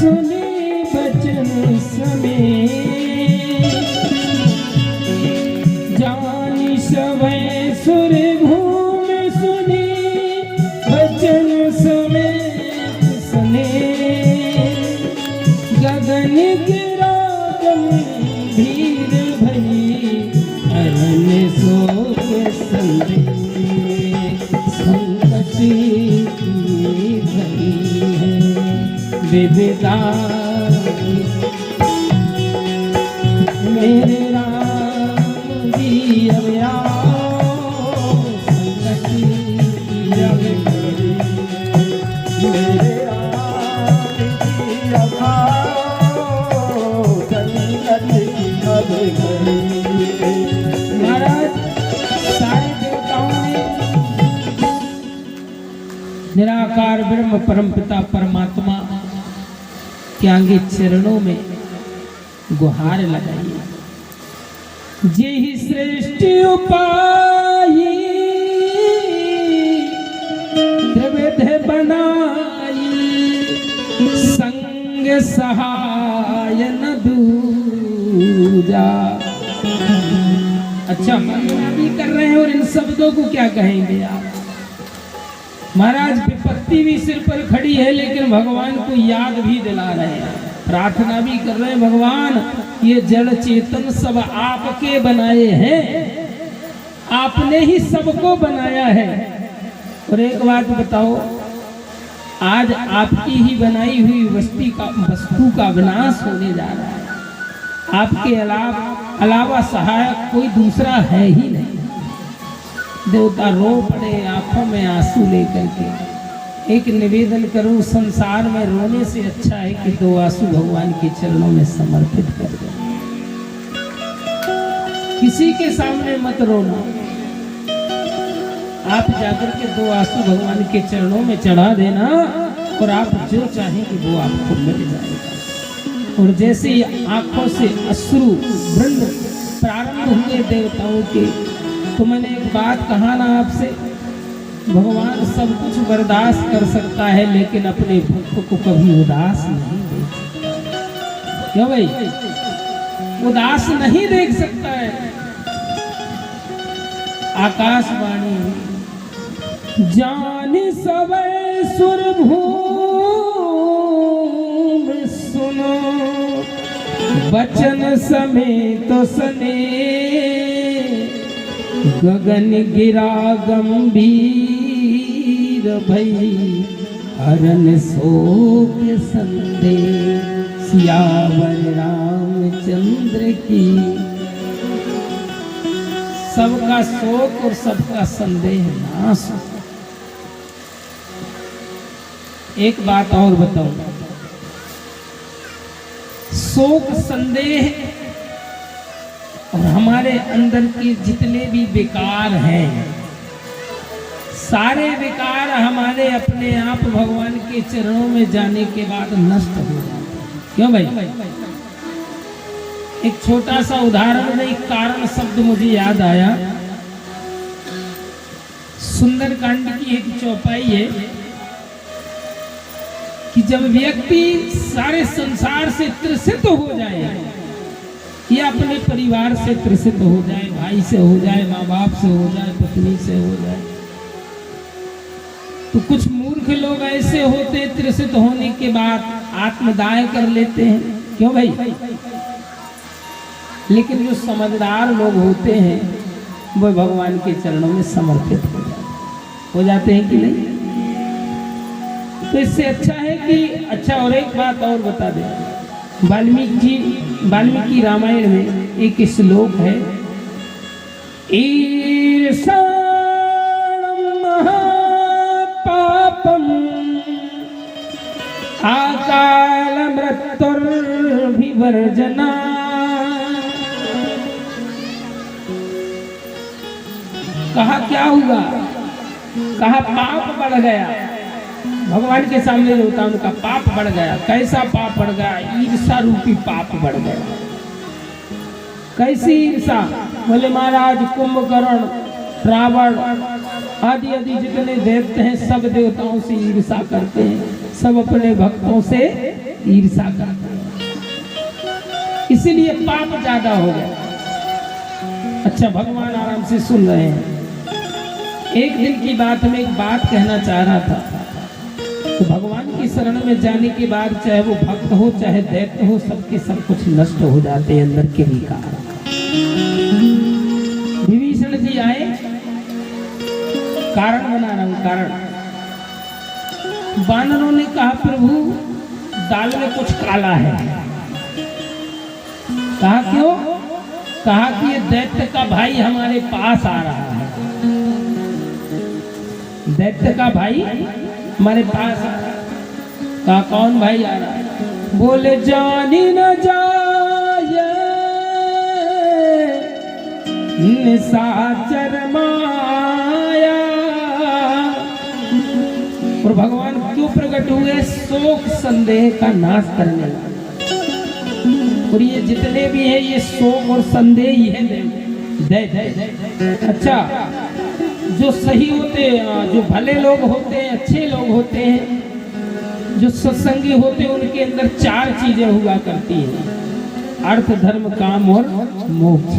सुने बचन समेत, जानी सवै सुर भूम सुने बचन समेत सने, गगन गिरा गंभीर भई अरन शोक संदे, संकट की घड़ी है विविधा मेरे राम जी अब आओ, संकट की अब घड़ी मेरे राम जी अब आओ, संकट की अब घड़ी। महाराज सारे देवताओं ने निराकार ब्रह्म परमपिता परमात्मा के आगे चरणों में गुहार लगाई, जे ही श्रेष्ठ उपाय त्रिविध बनाई, संग सहाय न दूजा। अच्छा वंदना भी कर रहे हैं और इन शब्दों को क्या कहेंगे आप? महाराज विपत्ति भी सिर पर खड़ी है लेकिन भगवान को याद भी दिला रहे हैं, प्रार्थना भी कर रहे हैं, भगवान ये जड़ चेतन सब आपके बनाए हैं, आपने ही सबको बनाया है। और एक बात बताओ, आज आपकी ही बनाई हुई वस्तु का विनाश होने जा रहा है, आपके अलावा सहायक कोई दूसरा है ही नहीं। देवता रो पड़े आंखों में आंसू लेकर के। एक निवेदन करूं, संसार में रोने से अच्छा है कि दो आंसू भगवान के चरणों में समर्पित कर दो। किसी के सामने मत रोना, आप जाकर के दो आंसू भगवान के चरणों में चढ़ा देना और आप जो चाहेंगे वो आपको मिल जाएगा। और जैसे ही आंखों से अश्रु वृंद प्रारंभ हुए देवताओं के, तो मैंने एक बात कहा ना आपसे, भगवान सब कुछ बर्दाश्त कर सकता है लेकिन अपने भक्त को कभी उदास नहीं देख सकता। क्यों भाई? उदास नहीं देख सकता है। आकाशवाणी जान सवै सुर भूम सुनो बचन समेत सने, गगन गिरा गंभीर भई अरन शोक संदे, सियावर रामचंद्र की। सबका शोक और सबका संदेह नाश। एक बात और बताऊं, शोक संदेह और हमारे अंदर के जितने भी विकार हैं, सारे विकार हमारे अपने आप भगवान के चरणों में जाने के बाद नष्ट हो जाते हैं। क्यों भाई? एक छोटा सा उदाहरण, एक कारण शब्द मुझे याद आया। सुंदरकांड की एक चौपाई है कि जब व्यक्ति सारे संसार से त्रसित हो जाए या अपने परिवार से त्रसित हो जाए, भाई से हो जाए, माँ बाप से हो जाए, पत्नी से हो जाए, तो कुछ मूर्ख लोग ऐसे होते त्रसित होने के बाद आत्मदाह कर लेते हैं। क्यों भाई? लेकिन जो समझदार लोग होते हैं वो भगवान के चरणों में समर्पित हो जाते हैं कि नहीं? तो इससे अच्छा है कि अच्छा। और एक बात और बता दें, वाल्मीकि रामायण में एक श्लोक है, ईर्षाणं महापापम् अकाल मृत्युर्विवर्जना। कहा क्या हुआ? कहा पाप बढ़ गया। भगवान के सामने जो होता उनका पाप बढ़ गया। कैसा पाप बढ़ गया? ईर्षा रूपी पाप बढ़ गया। कैसी ईर्षा? बोले महाराज कुंभकर्ण, रावण आदि आदि जितने दैत्य हैं सब देवताओं से ईर्षा करते हैं, सब अपने भक्तों से ईर्षा करते हैं, इसीलिए पाप ज्यादा हो गया। अच्छा, भगवान आराम से सुन रहे हैं। एक दिन की बात में एक बात कहना चाह रहा था। तो भगवान की शरण में जाने के बाद चाहे वो भक्त हो चाहे दैत्य हो, सबके सब कुछ नष्ट हो जाते हैं अंदर के विकार। विभीषण जी आए, कारण बना रहा हूं, कारण। वानरों ने कहा प्रभु दाल में कुछ काला है। कहा क्यों? कहा कि ये दैत्य का भाई हमारे पास आ रहा है। दैत्य का भाई हमारे पास आ रहा है। कहा कौन भाई आ रहा है? बोले जानी न जाए निशाचर माया। और भगवान क्यों प्रकट हुए? शोक संदेह का नाश करने। और ये जितने भी हैं ये शोक और संदेह ही है दैत्य। अच्छा, जो सही होते हैं, जो भले लोग होते हैं, अच्छे लोग होते हैं, जो सत्संगी होते हैं, उनके अंदर चार चीजें हुआ करती हैं, अर्थ धर्म काम और मोक्ष।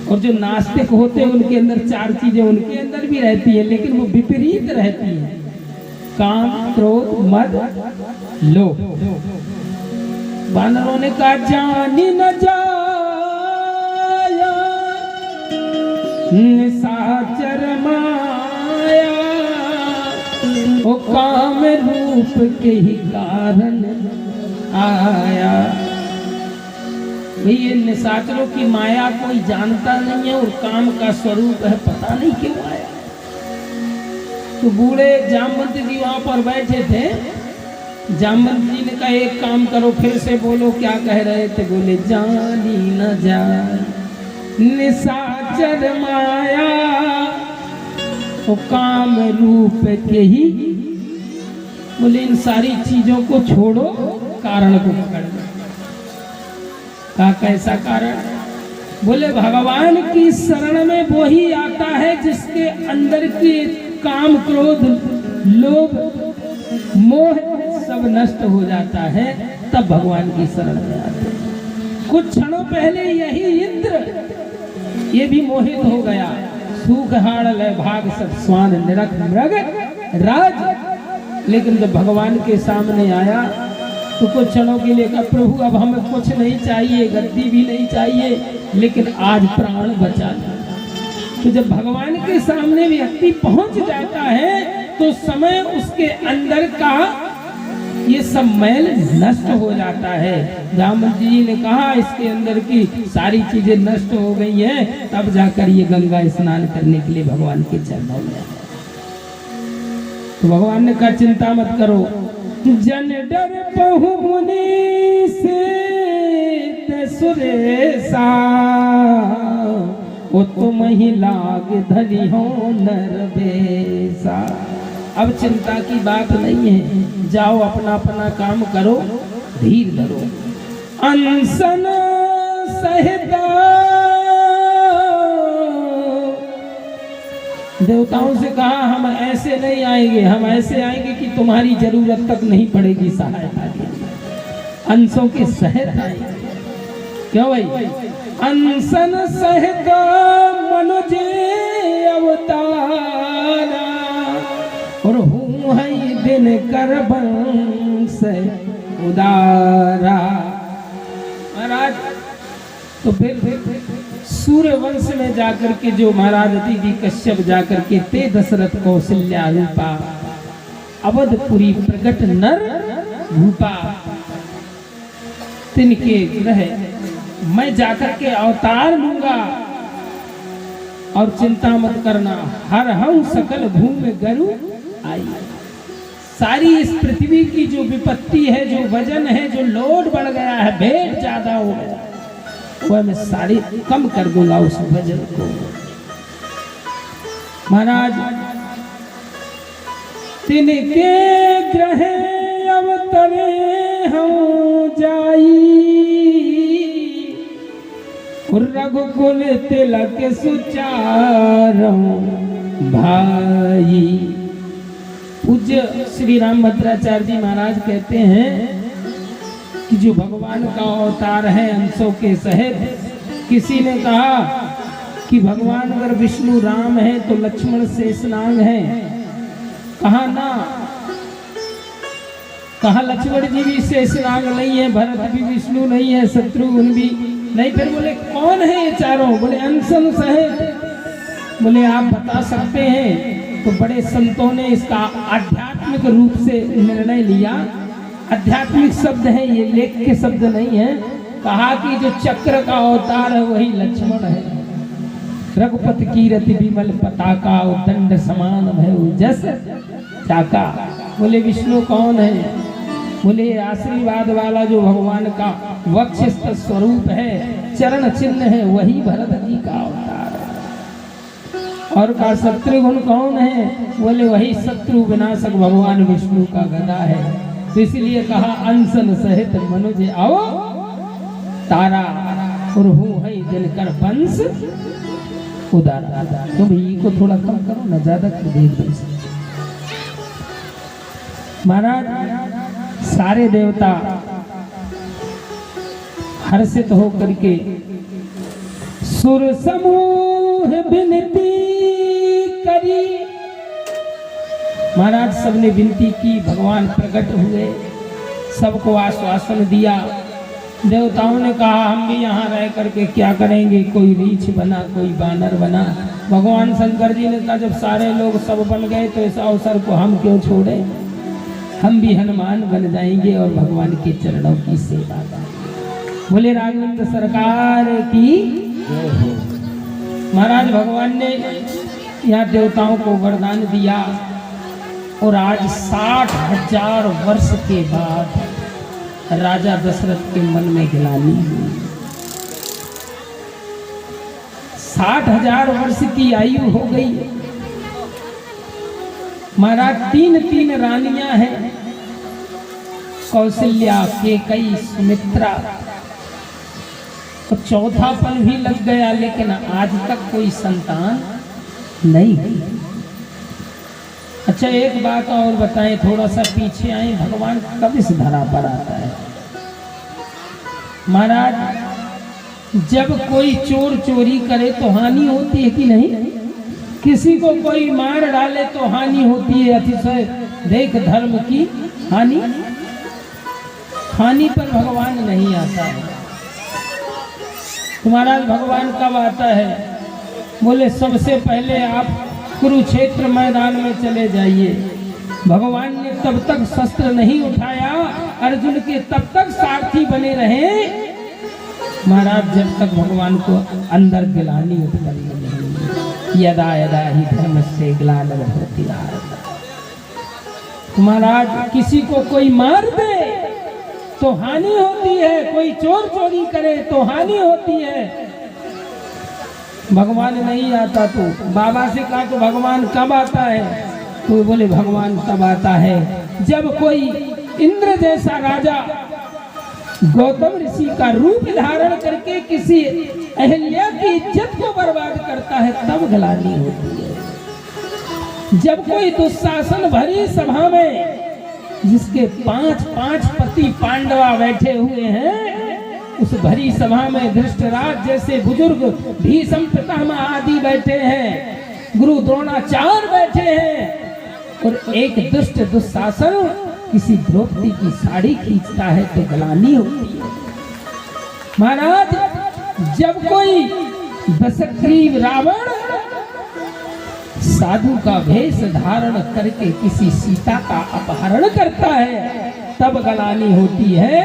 और जो नास्तिक होते हैं उनके अंदर चार चीजें उनके अंदर भी रहती है, लेकिन वो विपरीत रहती है, काम क्रोध मद लोभ। वानरों ने कहा जानी न जाया निशाचर माया, वो काम रूप के ही कारण आया। ये निशाचरों की माया कोई जानता नहीं है और काम का स्वरूप है पता नहीं क्यों आया। तो बूढ़े जामवंत जी वहां पर बैठे थे। जामवंत जी ने कहा एक काम करो, फिर से बोलो क्या कह रहे थे? बोले जानी न जाए निशाचर माया, वो काम रूप के ही। बोले इन सारी चीजों को छोड़ो, कारण को पकड़ लो। कहा कैसा कारण? बोले भगवान की शरण में वो ही आता है जिसके अंदर की काम क्रोध लोभ मोह सब नष्ट हो जाता है, तब भगवान की शरण में आते हैं। कुछ क्षणों पहले यही इंद्र ये भी मोहित हो गया। सूख हाड़ लय भाग सब स्वान निरख मृग राज। लेकिन जब भगवान के सामने आया तो कुछ क्षणों के लिए कहा प्रभु अब हमें कुछ नहीं चाहिए, गद्दी भी नहीं चाहिए, लेकिन आज प्राण बचा दो। तो जब भगवान के सामने व्यक्ति पहुंच जाता है तो समय उसके अंदर का ये सब मैल नष्ट हो जाता है। जामवंत जी ने कहा इसके अंदर की सारी चीजें नष्ट हो गई हैं, तब जाकर ये गंगा स्नान करने के लिए भगवान के चरणों में आया। तो भगवान ने कहा चिंता मत करो, जन डर पहु मुनि से सुरेशा, वो तुम ही लाग धनी हो नरवेशा। अब चिंता की बात नहीं है, जाओ अपना अपना काम करो, धीर धरो। अनशन सहिता देवताओं से कहा हम ऐसे नहीं आएंगे, हम ऐसे आएंगे कि तुम्हारी जरूरत तक नहीं पड़ेगी सहायता की। अंशों के सहित आएंगे। क्यों भाई? अनशन सहित मनुज अवतारा, और हूँ है दिन कर बंश उदारा। महाराज तो फिर सूर्य वंश में जाकर के जो महाराज अतिथि कश्यप जाकर के ते दशरथ कौशल्या रूपा अवधपुरी प्रकट नर रूपा तिनके ग्रह मैं जाकर के अवतार लूंगा, और चिंता मत करना, हर हम सकल भूमि गरु आई। सारी इस पृथ्वी की जो विपत्ति है, जो वजन है, जो लोड बढ़ गया है, भेद ज्यादा हो गया, वह मैं सारी कम कर दूंगा उस वजन को। महाराज तिनके ग्रह अवतरे हम जाई, रघुकुल तिलक सुचारम भाई। पूज्य श्री राम भद्राचार्य जी महाराज कहते हैं कि जो भगवान का अवतार है अंशों के सहित। किसी ने कहा कि भगवान अगर विष्णु राम है तो लक्ष्मण शेषनाग है। कहा ना, कहा लक्ष्मण जी भी शेषनाग नहीं है, भरत भी विष्णु नहीं है, शत्रुघ्न भी नहीं। फिर बोले कौन है ये चारों? बोले अंशन सहित। बोले आप बता सकते हैं? तो बड़े संतों ने इसका आध्यात्मिक रूप से निर्णय लिया। आध्यात्मिक शब्द है ये, लेख के शब्द नहीं है। कहा कि जो चक्र का अवतार है वही लक्ष्मण है। रघुपति कीरति विमल पताका, दंड समान भयउ जस चाका। बोले विष्णु कौन है? बोले आशीर्वाद वाला जो भगवान का वक्षस्थ स्वरूप है, चरण चिन्ह है, वही भरत जी का अवतार है। और का शत्रुघ्न कौन है? बोले वही शत्रु विनाशक भगवान विष्णु का गदा है। तो इसलिए कहा अंशन सहित मनुज आओ तारा, और हूँ है दिनकर वंश उदारा। तो भाई को थोड़ा कम करो ना, ज्यादा कर दे। महाराज सारे देवता हर्षित होकर के सुर समूह विनती करी। महाराज सबने विनती की, भगवान प्रकट हुए, सबको आश्वासन दिया। देवताओं ने कहा हम भी यहाँ रह करके क्या करेंगे? कोई रीछ बना, कोई बानर बना। भगवान शंकर जी ने कहा जब सारे लोग सब बन गए तो इस अवसर को हम क्यों छोड़े? हम भी हनुमान बन जाएंगे और भगवान के चरणों की सेवा करेंगे। बोले राघवेंद्र सरकार की। महाराज भगवान ने यहाँ देवताओं को वरदान दिया और आज 60,000 वर्ष के बाद राजा दशरथ के मन में गिलानी हुई। 60,000 वर्ष की आयु हो गई। महाराज 3 रानियां हैं, कौशल्या, केकई, सुमित्रा। तो चौथा पल भी लग गया, लेकिन आज तक कोई संतान नहीं हुई। अच्छा एक बात और बताएं, थोड़ा सा पीछे आए, भगवान कब इस धरा पर आता है? महाराज जब कोई चोर चोरी करे तो हानि होती है कि नहीं? किसी को कोई मार डाले तो हानि होती है, अतिशय देख धर्म की हानि। हानि पर भगवान नहीं आता है। तुम्हारा भगवान कब आता है? बोले सबसे पहले आप कुरुक्षेत्र मैदान में चले जाइए। भगवान ने तब तक शस्त्र नहीं उठाया, अर्जुन के तब तक सारथी बने रहे महाराज जब तक भगवान को अंदर गिलानी उत्पन्न नहीं। यदा यदा ही धर्म से ग्लानिर्भवति भारत। महाराज किसी को कोई मार दे तो हानि होती है, कोई चोर चोरी करे तो हानि होती है। भगवान नहीं आता तो बाबा से कहा तो भगवान कब आता है? तो बोले भगवान तब आता है जब कोई इंद्र जैसा राजा गौतम ऋषि का रूप धारण करके किसी अहल्या की इज्जत को बर्बाद करता है, तब ग्लानि होती है। जब कोई दुशासन भरी सभा में जिसके 5 पति पांडवा बैठे हुए हैं, उस भरी सभा में धृष्टराज जैसे बुजुर्ग, भीष्म पितामह आदि बैठे हैं, गुरु द्रोणाचार्य बैठे हैं, और एक दुष्ट दुशासन किसी द्रौपदी की साड़ी खींचता है तो ग्लानि होती है। महाराज जब कोई दशग्रीव रावण साधु का भेष धारण करके किसी सीता का अपहरण करता है, तब ग्लानि होती है।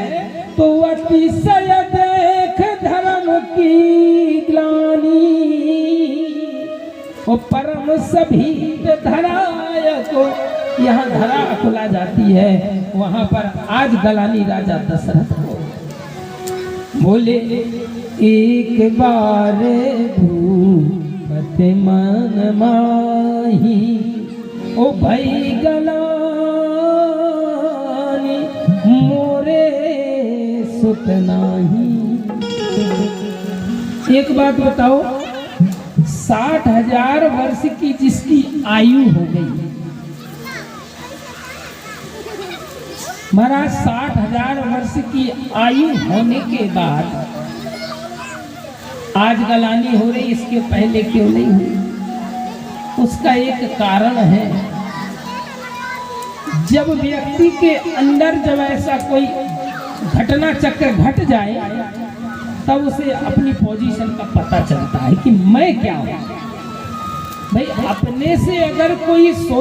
तो अतिशय देख धर्म की ग्लानि, वो परम सभी धराय को यहाँ धरा खुला जाती है, वहां पर आज ग्लानि राजा दशरथ को। बोले एक बार भूपत मन माही, ओ भई ग्लानि मोरे सुत नाही। एक बात बताओ, 60,000 वर्ष की जिसकी आयु हो गई, महाराज 60,000 वर्ष की आयु होने के बाद आज गलानी हो रही, इसके पहले क्यों नहीं हुई? उसका एक कारण है, जब व्यक्ति के अंदर जब ऐसा कोई घटना चक्र घट जाए तब उसे अपनी पोजीशन का पता चलता है कि मैं क्या हूं। भाई अपने से अगर कोई